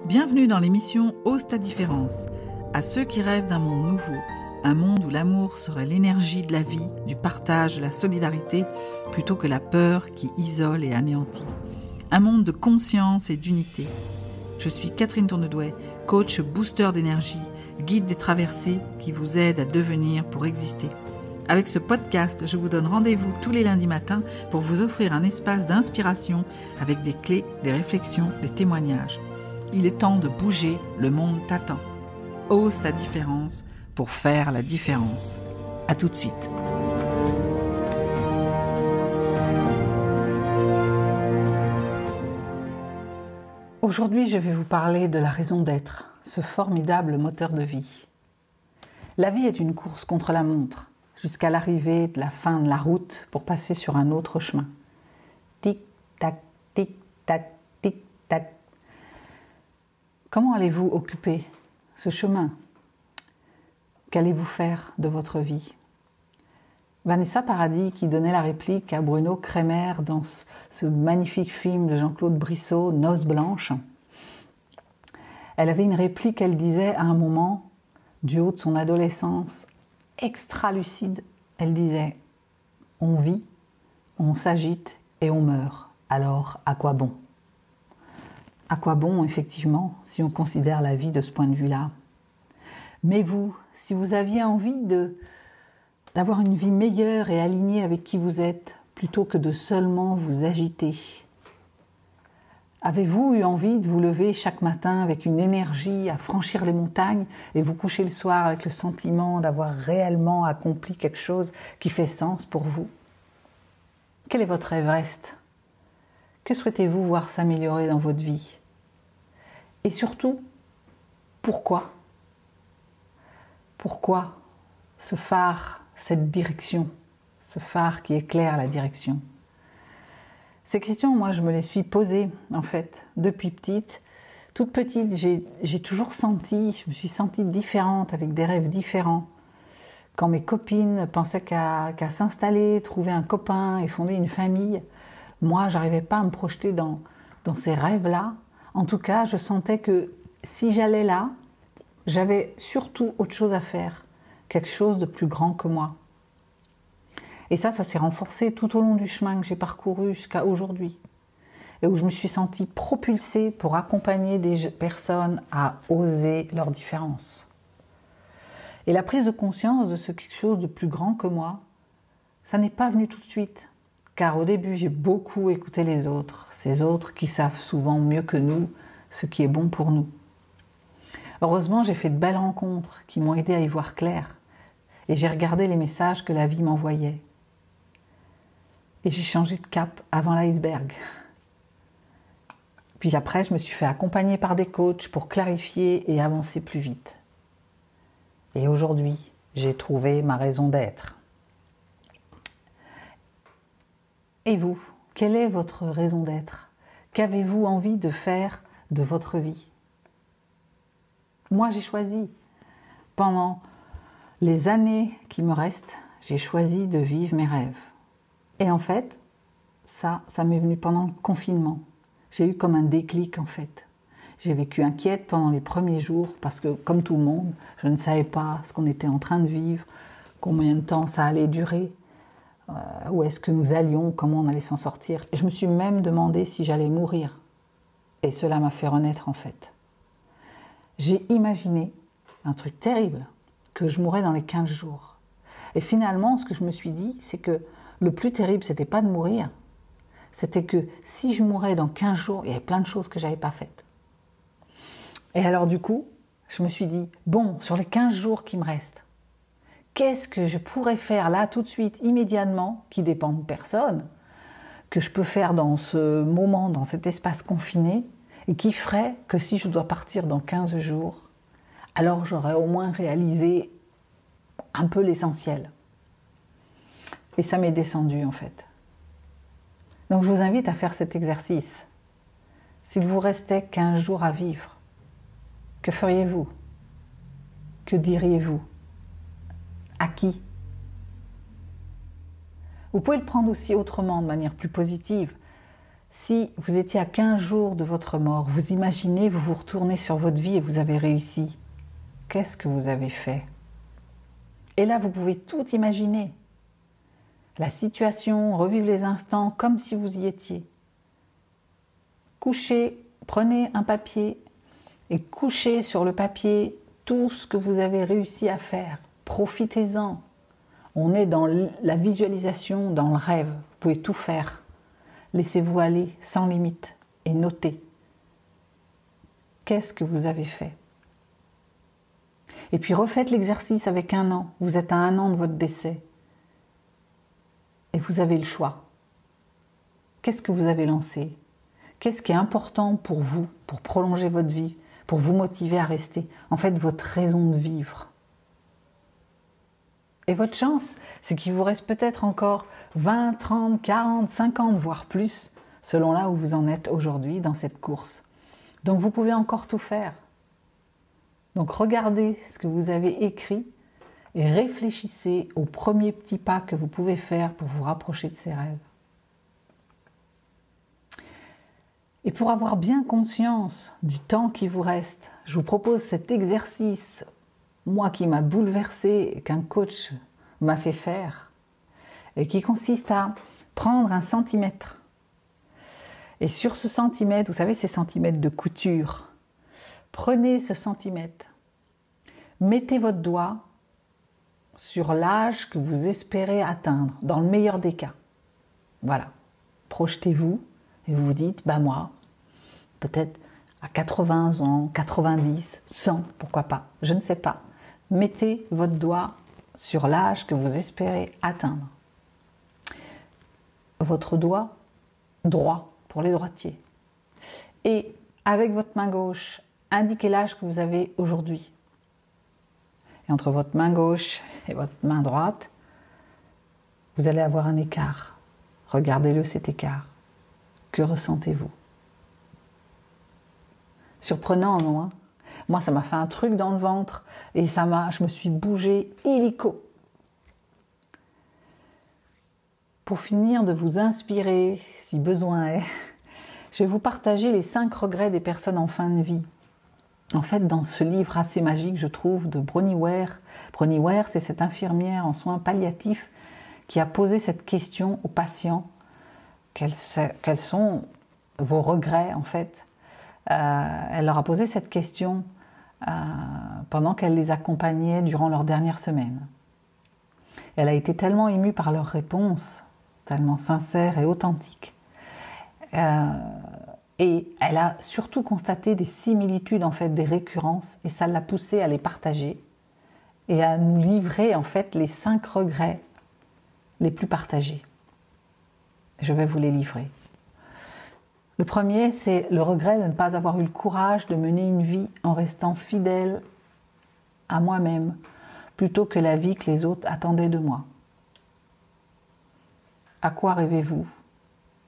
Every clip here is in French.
Bienvenue dans l'émission Ose ta différence. À ceux qui rêvent d'un monde nouveau, un monde où l'amour serait l'énergie de la vie, du partage, de la solidarité, plutôt que la peur qui isole et anéantit. Un monde de conscience et d'unité. Je suis Catherine Tournedouet, coach booster d'énergie, guide des traversées qui vous aide à devenir pour exister. Avec ce podcast, je vous donne rendez-vous tous les lundis matins pour vous offrir un espace d'inspiration avec des clés, des réflexions, des témoignages. Il est temps de bouger, le monde t'attend. Ose ta différence pour faire la différence. À tout de suite. Aujourd'hui, je vais vous parler de la raison d'être, ce formidable moteur de vie. La vie est une course contre la montre, jusqu'à l'arrivée de la fin de la route pour passer sur un autre chemin. Tic-tac, tic-tac, tic-tac. Comment allez-vous occuper ce chemin? Qu'allez-vous faire de votre vie? Vanessa Paradis, qui donnait la réplique à Bruno Kremer dans ce magnifique film de Jean-Claude Brissot, Noces blanches, elle avait une réplique, elle disait à un moment, du haut de son adolescence, extra lucide, elle disait « On vit, on s'agite et on meurt, alors à quoi bon ?» À quoi bon, effectivement, si on considère la vie de ce point de vue-là? Mais vous, si vous aviez envie d'avoir une vie meilleure et alignée avec qui vous êtes, plutôt que de seulement vous agiter, avez-vous eu envie de vous lever chaque matin avec une énergie à franchir les montagnes et vous coucher le soir avec le sentiment d'avoir réellement accompli quelque chose qui fait sens pour vous? Quel est votre Everest? Que souhaitez-vous voir s'améliorer dans votre vie? Et surtout, pourquoi? Pourquoi ce phare, cette direction, ce phare qui éclaire la direction? Ces questions, moi, je me les suis posées, en fait, depuis petite. Toute petite, j'ai toujours senti, je me suis sentie différente, avec des rêves différents. Quand mes copines pensaient qu'à s'installer, trouver un copain et fonder une famille, moi, j'arrivais pas à me projeter dans ces rêves-là. En tout cas, je sentais que si j'allais là, j'avais surtout autre chose à faire, quelque chose de plus grand que moi. Et ça s'est renforcé tout au long du chemin que j'ai parcouru jusqu'à aujourd'hui, et où je me suis sentie propulsée pour accompagner des personnes à oser leur différence. Et la prise de conscience de ce quelque chose de plus grand que moi, ça n'est pas venu tout de suite. Car au début, j'ai beaucoup écouté les autres, ces autres qui savent souvent mieux que nous ce qui est bon pour nous. Heureusement, j'ai fait de belles rencontres qui m'ont aidé à y voir clair. Et j'ai regardé les messages que la vie m'envoyait. Et j'ai changé de cap avant l'iceberg. Puis après, je me suis fait accompagner par des coachs pour clarifier et avancer plus vite. Et aujourd'hui, j'ai trouvé ma raison d'être. Et vous, quelle est votre raison d'être? Qu'avez-vous envie de faire de votre vie? Moi, j'ai choisi. Pendant les années qui me restent, j'ai choisi de vivre mes rêves. Et en fait, ça m'est venu pendant le confinement. J'ai eu comme un déclic, en fait. J'ai vécu inquiète pendant les premiers jours parce que, comme tout le monde, je ne savais pas ce qu'on était en train de vivre, combien de temps ça allait durer. Où est-ce que nous allions, comment on allait s'en sortir. Et je me suis même demandé si j'allais mourir. Et cela m'a fait renaître en fait. J'ai imaginé un truc terrible, que je mourrais dans les 15 jours. Et finalement, ce que je me suis dit, c'est que le plus terrible, c'était pas de mourir. C'était que si je mourais dans 15 jours, il y avait plein de choses que j'avais pas faites. Et alors du coup, je me suis dit, bon, sur les 15 jours qui me restent, qu'est-ce que je pourrais faire là, tout de suite, immédiatement, qui dépend de personne, que je peux faire dans ce moment, dans cet espace confiné, et qui ferait que si je dois partir dans 15 jours, alors j'aurais au moins réalisé un peu l'essentiel. Et ça m'est descendu, en fait. Donc je vous invite à faire cet exercice. S'il vous restait 15 jours à vivre, que feriez-vous? Que diriez-vous? À qui? Vous pouvez le prendre aussi autrement, de manière plus positive. Si vous étiez à 15 jours de votre mort, vous imaginez, vous vous retournez sur votre vie et vous avez réussi. Qu'est-ce que vous avez fait? Et là, vous pouvez tout imaginer. La situation, revivre les instants comme si vous y étiez. Couchez, prenez un papier et couchez sur le papier tout ce que vous avez réussi à faire. Profitez-en. On est dans la visualisation, dans le rêve. Vous pouvez tout faire. Laissez-vous aller sans limite et notez. Qu'est-ce que vous avez fait? Et puis refaites l'exercice avec 1 an. Vous êtes à 1 an de votre décès. Et vous avez le choix. Qu'est-ce que vous avez lancé? Qu'est-ce qui est important pour vous, pour prolonger votre vie, pour vous motiver à rester? En fait, votre raison de vivre. Et votre chance, c'est qu'il vous reste peut-être encore 20, 30, 40, 50, voire plus, selon là où vous en êtes aujourd'hui dans cette course. Donc vous pouvez encore tout faire. Donc regardez ce que vous avez écrit et réfléchissez aux premiers petits pas que vous pouvez faire pour vous rapprocher de ces rêves. Et pour avoir bien conscience du temps qui vous reste, je vous propose cet exercice, moi qui m'a bouleversé et qu'un coach m'a fait faire, et qui consiste à prendre un centimètre. Et sur ce centimètre, vous savez, ces centimètres de couture, prenez ce centimètre, mettez votre doigt sur l'âge que vous espérez atteindre, dans le meilleur des cas. Voilà, projetez-vous et vous vous dites, bah moi, peut-être à 80 ans, 90, 100, pourquoi pas, je ne sais pas. Mettez votre doigt sur l'âge que vous espérez atteindre. Votre doigt droit, pour les droitiers. Et avec votre main gauche, indiquez l'âge que vous avez aujourd'hui. Et entre votre main gauche et votre main droite, vous allez avoir un écart. Regardez-le, cet écart. Que ressentez-vous? Surprenant, non hein? Moi, ça m'a fait un truc dans le ventre et je me suis bougée illico. Pour finir de vous inspirer, si besoin est, je vais vous partager les 5 regrets des personnes en fin de vie. En fait, dans ce livre assez magique, je trouve, de Bronnie Ware. Bronnie Ware, c'est cette infirmière en soins palliatifs qui a posé cette question aux patients. Quels sont vos regrets, en fait? Elle leur a posé cette question pendant qu'elle les accompagnait durant leur dernière semaine. Elle a été tellement émue par leurs réponses, tellement sincères et authentiques. Et elle a surtout constaté des similitudes, en fait, des récurrences, et ça l'a poussée à les partager et à nous livrer, en fait, les 5 regrets les plus partagés. Je vais vous les livrer. Le premier, c'est le regret de ne pas avoir eu le courage de mener une vie en restant fidèle à moi-même, plutôt que la vie que les autres attendaient de moi. À quoi rêvez-vous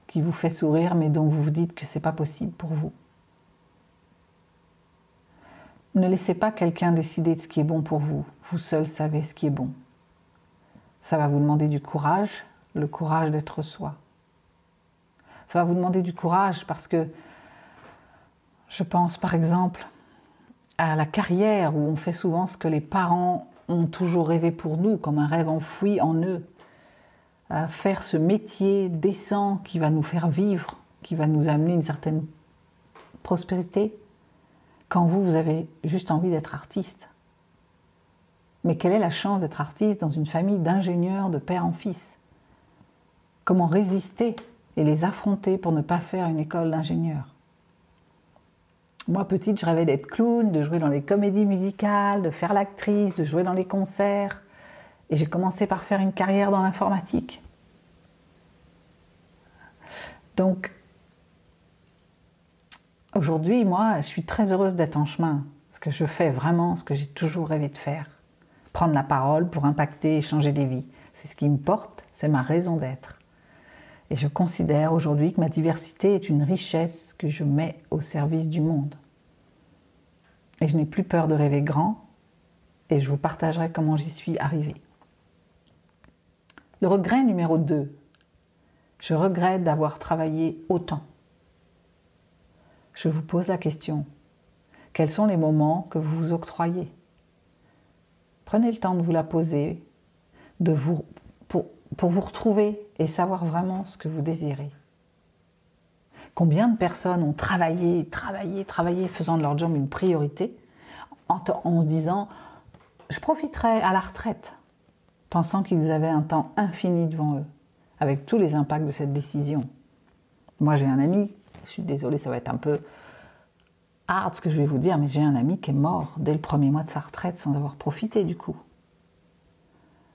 qui vous fait sourire, mais dont vous vous dites que ce n'est pas possible pour vous? Ne laissez pas quelqu'un décider de ce qui est bon pour vous. Vous seul savez ce qui est bon. Ça va vous demander du courage, le courage d'être soi. Ça va vous demander du courage parce que je pense par exemple à la carrière où on fait souvent ce que les parents ont toujours rêvé pour nous, comme un rêve enfoui en eux. À faire ce métier décent qui va nous faire vivre, qui va nous amener une certaine prospérité, quand vous avez juste envie d'être artiste. Mais quelle est la chance d'être artiste dans une famille d'ingénieurs de père en fils? Comment résister et les affronter pour ne pas faire une école d'ingénieur? Moi, petite, je rêvais d'être clown, de jouer dans les comédies musicales, de faire l'actrice, de jouer dans les concerts. Et j'ai commencé par faire une carrière dans l'informatique. Donc, aujourd'hui, moi, je suis très heureuse d'être en chemin. Parce que je fais vraiment ce que j'ai toujours rêvé de faire. Prendre la parole pour impacter et changer des vies. C'est ce qui me porte, c'est ma raison d'être. Et je considère aujourd'hui que ma diversité est une richesse que je mets au service du monde. Et je n'ai plus peur de rêver grand, et je vous partagerai comment j'y suis arrivée. Le regret numéro 2. Je regrette d'avoir travaillé autant. je vous pose la question. Quels sont les moments que vous vous octroyez? Prenez le temps de vous la poser, pour vous retrouver et savoir vraiment ce que vous désirez. Combien de personnes ont travaillé, faisant de leur job une priorité, en se disant « je profiterai à la retraite », pensant qu'ils avaient un temps infini devant eux, avec tous les impacts de cette décision. Moi j'ai un ami, je suis désolée, ça va être un peu hard ce que je vais vous dire, mais j'ai un ami qui est mort dès le premier mois de sa retraite sans avoir profité du coup.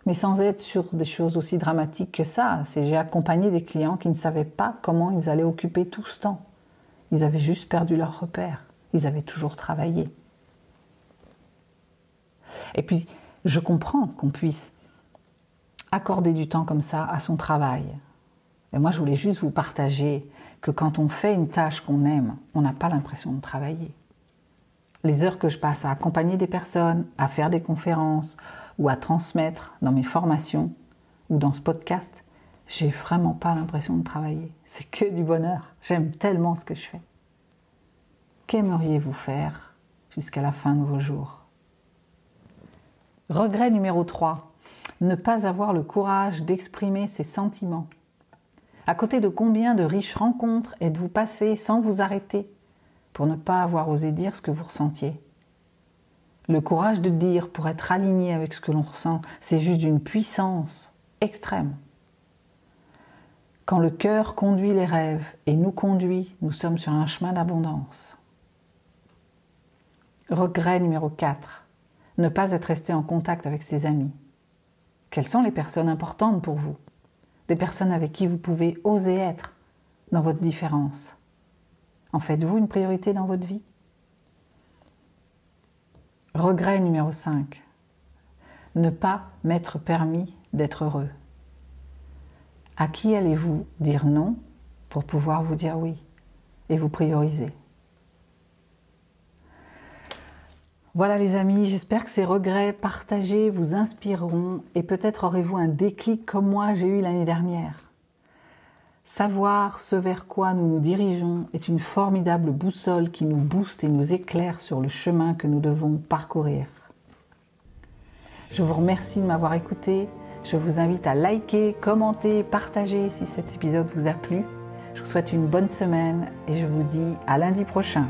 Mais sans être sur des choses aussi dramatiques que ça. J'ai accompagné des clients qui ne savaient pas comment ils allaient occuper tout ce temps. Ils avaient juste perdu leur repère. Ils avaient toujours travaillé. Et puis, je comprends qu'on puisse accorder du temps comme ça à son travail. Et moi, je voulais juste vous partager que quand on fait une tâche qu'on aime, on n'a pas l'impression de travailler. Les heures que je passe à accompagner des personnes, à faire des conférences, ou à transmettre dans mes formations ou dans ce podcast, j'ai vraiment pas l'impression de travailler. C'est que du bonheur. J'aime tellement ce que je fais. Qu'aimeriez-vous faire jusqu'à la fin de vos jours? Regret numéro 3. Ne pas avoir le courage d'exprimer ses sentiments. À côté de combien de riches rencontres êtes-vous passé sans vous arrêter pour ne pas avoir osé dire ce que vous ressentiez? Le courage de dire pour être aligné avec ce que l'on ressent, c'est juste d'une puissance extrême. Quand le cœur conduit les rêves et nous conduit, nous sommes sur un chemin d'abondance. Regret numéro 4. Ne pas être resté en contact avec ses amis. Quelles sont les personnes importantes pour vous? Des personnes avec qui vous pouvez oser être dans votre différence. En faites-vous une priorité dans votre vie? Regret numéro 5. Ne pas m'être permis d'être heureux. À qui allez-vous dire non pour pouvoir vous dire oui et vous prioriser? Voilà les amis, j'espère que ces regrets partagés vous inspireront et peut-être aurez-vous un déclic comme moi j'ai eu l'année dernière. Savoir ce vers quoi nous nous dirigeons est une formidable boussole qui nous booste et nous éclaire sur le chemin que nous devons parcourir. Je vous remercie de m'avoir écouté. Je vous invite à liker, commenter, partager si cet épisode vous a plu. Je vous souhaite une bonne semaine et je vous dis à lundi prochain.